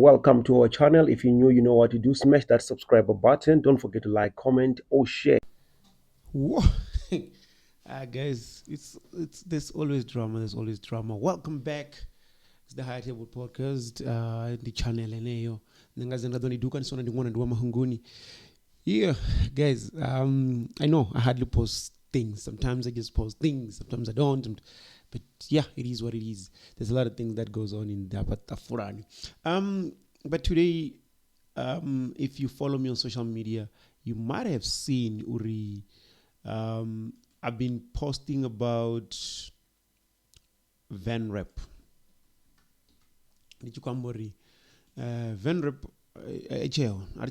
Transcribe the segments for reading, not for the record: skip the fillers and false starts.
welcome to our channel. If you're new, you know what to do. Smash that subscriber button. Don't forget to like, comment, or share. Whoa. Guys, it's there's always drama. There's always drama. Welcome back. It's the High Table Podcast. The channel eneyo. Ningazenda doni duka nisona ndingona ndiwa mahunguni. Yeah, guys. I know I hardly post things. Sometimes I just post things. Sometimes I don't. But yeah, it is what it is. There's a lot of things that goes on in Dabatafurani. But today, if you follow me on social media, you might have seen Uri. I've been posting about Venrap. Did you come worry? Venrap,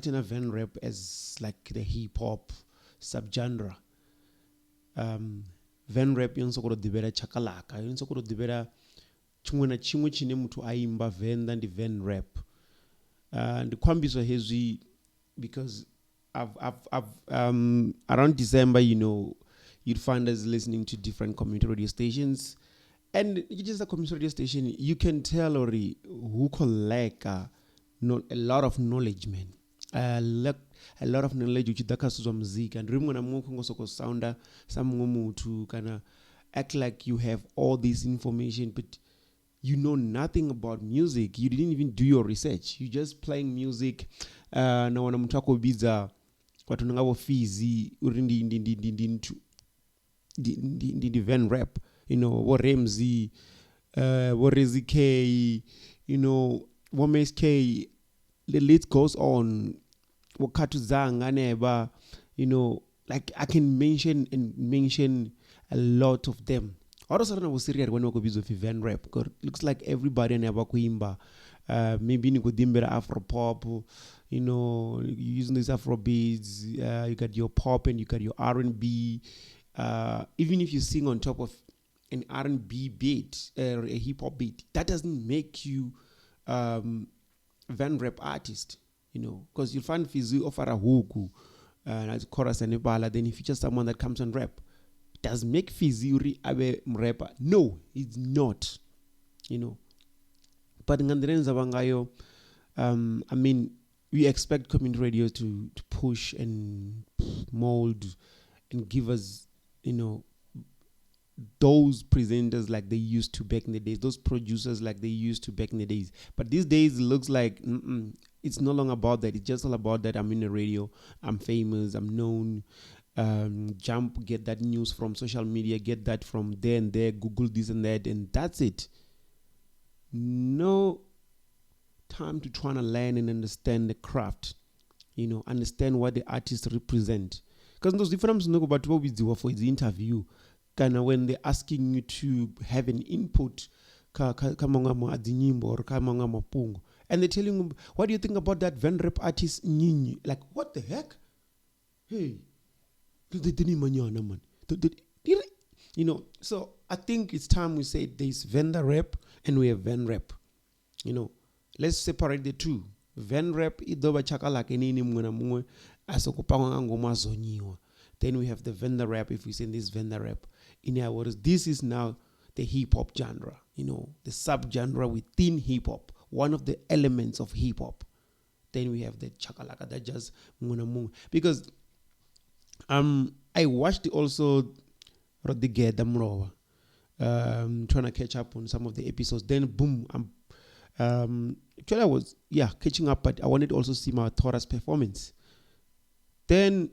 Venrap as like the hip hop subgenre. Venrap yonsokoro dibera chakalaka. Yonsokoro dibera chimwe na chimwe chine mutu aimba Venḓa ndi Venrap. And kwambiso hezwi because I've around December, you'd find us listening to different community radio stations, and it's just a community radio station. You can tell already who collect a lot of knowledge, man. A lot of knowledge which dakasuzwa muziki and rimwe na mungu ngosoko sounder some to kind of act like you have all this information, but you know nothing about music. You didn't even do your research. You just playing music. Na wana mutako biza watu ngabo fizi urindi ndi Venrap, what Ramsey, what Rezi K, what Mace K. The list goes on. What Katuzang Aneba, like I can mention a lot of them. All of a sudden I was serious when I was with Venrap because it looks like everybody never kuimba. Maybe you could dimber Afro pop, using these Afro beats. You got your pop and you got your R&B. Even if you sing on top of an R&B beat or a hip hop beat, that doesn't make you Venrap artist, because you'll find Fizu offer a huku as chorus and ibala, then he features someone that comes on rap. Does make Fizuri abe rapper? No, it's not. But ngandirenza bangayo, I mean, we expect community radio to push and mold and give us, those presenters like they used to back in the days, those producers like they used to back in the days. But these days it looks like it's no longer about that. It's just all about that I'm in the radio, I'm famous, I'm known. Jump, get that news from social media, get that from there and there, Google this and that, and that's it. No time to try to learn and understand the craft, understand what the artists represent. Because those different know about what we do for the interview, kind of when they're asking you to have an input, and they're telling you, what do you think about that Venrap artist Nyinyi? Like, what the heck? Hey. So I think it's time we say there's Venrap and we have Venrap. Let's separate the two. Venrap idoba chakalaka nini mwana mwe asokupanga ngoma zonyiwa. Then we have the Venrap. If we say this Venrap, in other words, this is now the hip hop genre. The subgenre within hip hop, one of the elements of hip hop. Then we have the chakalaka that just mwana mwe because. I watched also Rodriguez Damrova, trying to catch up on some of the episodes. Then boom, actually I was catching up, but I wanted to also see my Taurus performance. Then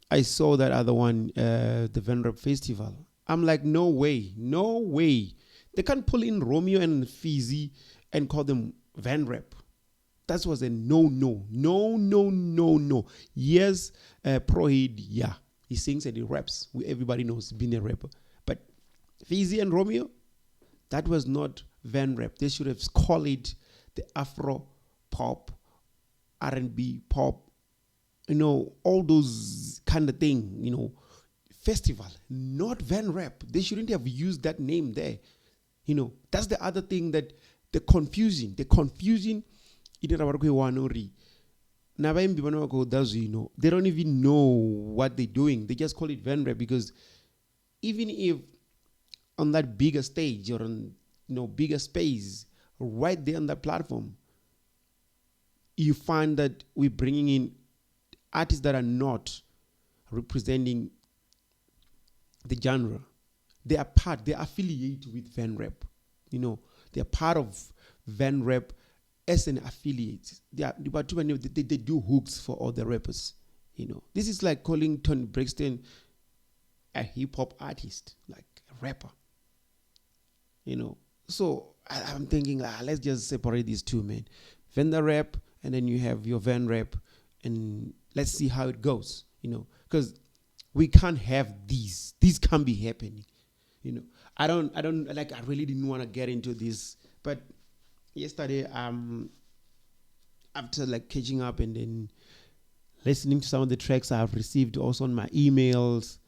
I saw that other one, the Venrap Festival. I'm like, no way. They can't pull in Romeo and Fizzy and call them Venrap. That was a no. Yes, Prohid, he sings and he raps. Everybody knows being a rapper. But Fizzy and Romeo, that was not Venrap. They should have called it the Afro pop, R&B pop, all those kind of thing, festival, not Venrap. They shouldn't have used that name there. That's the other thing that the confusing. They don't even know what they're doing. They just call it Venrap because even if on that bigger stage or on bigger space, right there on that platform, you find that we're bringing in artists that are not representing the genre. They affiliate with Venrap. They're part of Venrap as an affiliate. They do hooks for all the rappers. This is like calling Tony Braxton a hip hop artist, like a rapper. So I'm thinking, let's just separate these two, man. Venrap, and then you have your Venrap, and let's see how it goes. Because we can't have these. These can't be happening. I don't like. I really didn't want to get into this, but yesterday, after like catching up and then listening to some of the tracks I've received also on my emails,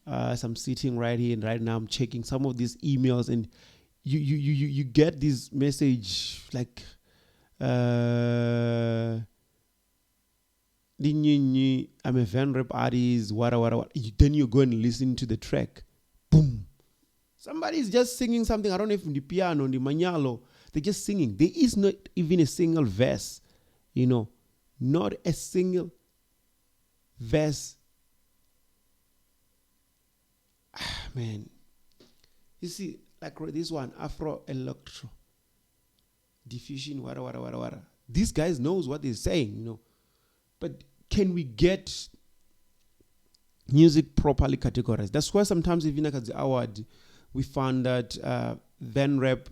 so I'm sitting right here and right now I'm checking some of these emails, and you get this message like, I'm a Venrap artist, what. Then you go and listen to the track, boom. Somebody's just singing something. I don't know if the piano, the manyalo, they're just singing. There is not even a single verse, not a single verse. Man, you see, like this one, Afro Electro, Diffusion, what. These guys knows what they're saying, But can we get music properly categorized? That's why sometimes even like at the award, we found that Venrap,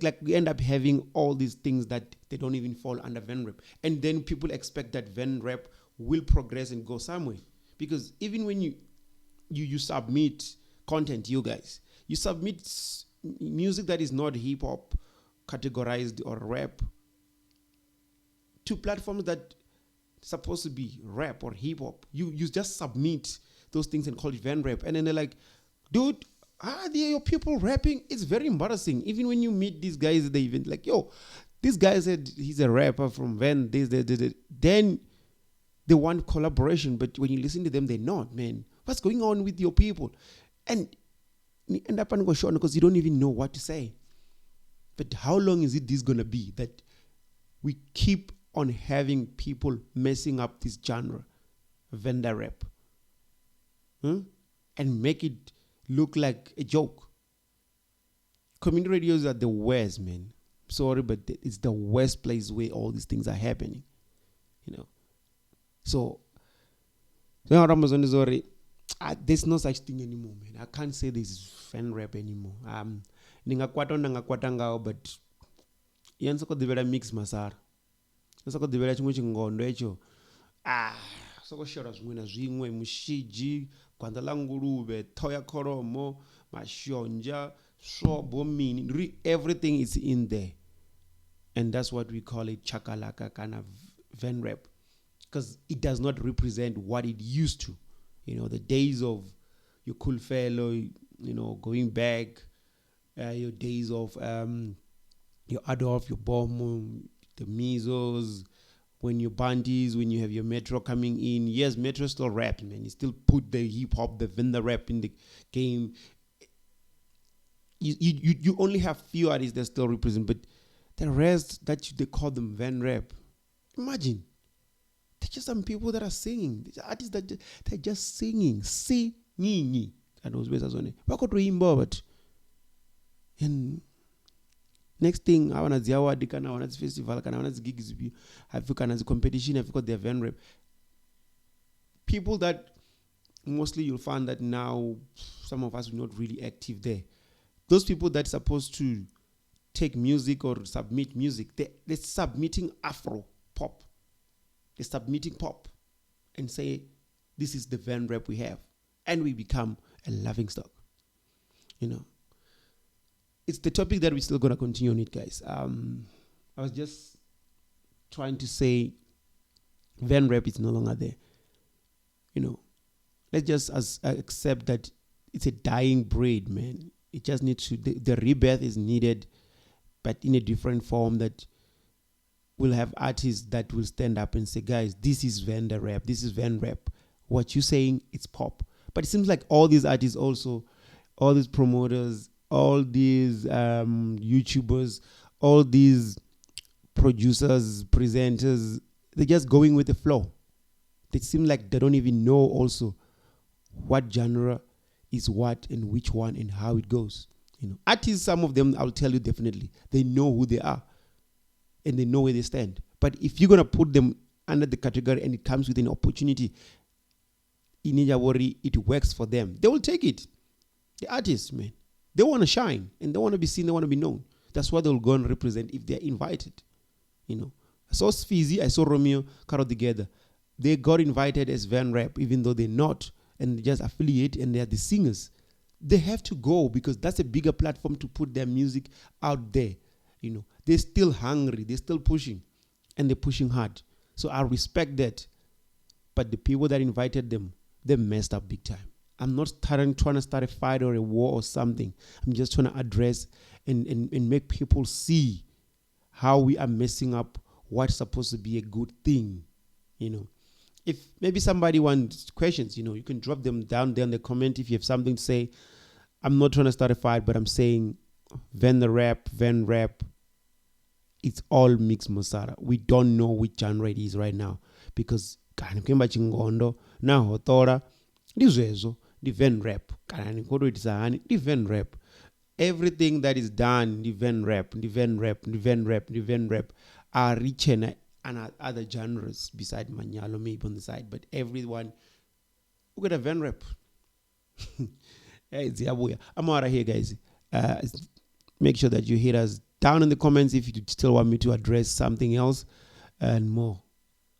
like we end up having all these things that they don't even fall under Venrap. And then people expect that Venrap will progress and go somewhere. Because even when you submit content, you guys, you submit music that is not hip hop categorized or rap to platforms that supposed to be rap or hip hop. You just submit those things and call it Venrap, and then they're like, dude, they're your people rapping. It's very embarrassing. Even when you meet these guys, they even like, yo, this guy said he's a rapper from Ven. Then they want collaboration, but when you listen to them, they're not. Man, what's going on with your people? And you end up on go short because you don't even know what to say. But how long is this gonna be that we keep on having people messing up this genre, Venḓa rap, and make it look like a joke? Community radios are the worst, man. Sorry, but it's the worst place where all these things are happening. So Ramazan is already. There's no such thing anymore, man. I can't say this is Venrap anymore. Ningakwata ngao, but yansoko divela mix masara. Soko divela chimwe chingondo echo. Soko shora zvimwe na zvimwe mushiji, gwanda la ngulube, thoya kholomo, mashonja, swobo mini. Everything is in there. And that's what we call it chakalaka kind of Venrap. Because it does not represent what it used to. The days of your cool fellow, going back, your days of your Adolf, your Bomb, the Measles, when your Bandis, when you have your Metro coming in. Yes, Metro still rap, man. You still put the hip hop, the Venḓa rap in the game. You only have few artists that still represent, but the rest they call them Venrap. Imagine. They're just some people that are singing. These artists that they're just singing. Singing. And those best on it. But and next thing, I want to the award, I want to festival, I want to gigs, I've got the competition, I've got their Venrap. People that mostly you'll find that now some of us are not really active there. Those people that are supposed to take music or submit music, they're submitting Afro pop. They're submitting pop and say, this is the Venrap we have. And we become a laughingstock. It's the topic that we're still going to continue on it, guys. I was just trying to say Venrap is no longer there. Let's just accept that it's a dying breed, man. It just needs to, the rebirth is needed, but in a different form that will have artists that will stand up and say, guys, this is Venrap, this is Venrap. What you're saying, it's pop. But it seems like all these artists also, all these promoters, all these YouTubers, all these producers, presenters, they're just going with the flow. They seem like they don't even know also what genre is what and which one and how it goes. Artists, some of them, I'll tell you definitely, they know who they are and they know where they stand. But if you're gonna put them under the category and it comes with an opportunity, it works for them, they will take it. The artists, man, they want to shine and they want to be seen, they want to be known. That's what they'll go and represent if they're invited. I saw Sfeezy, I saw Romeo Caro together. They got invited as Venrap, even though they're not, and they just affiliate and they're the singers. They have to go because that's a bigger platform to put their music out there. They're still hungry, they're still pushing, and they're pushing hard. So I respect that. But the people that invited them, they messed up big time. I'm not trying to start a fight or a war or something. I'm just trying to address and make people see how we are messing up what's supposed to be a good thing. If maybe somebody wants questions, you can drop them down there in the comment if you have something to say. I'm not trying to start a fight, but I'm saying Venrap, it's all mixed masara. We don't know which genre it is right now because kana kwemba chingondo na hotora ndizvezo the Venrap kana nikotoitisa hani the Venrap. Everything that is done the Venrap are rich and other genres beside Manyalo maybe on the side, but everyone look at a Venrap. Hey, it's Yabuya. I'm out of here, guys. Make sure that you hit us down in the comments if you still want me to address something else and more.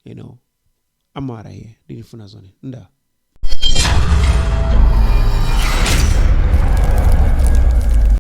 I'm out of here. Nda.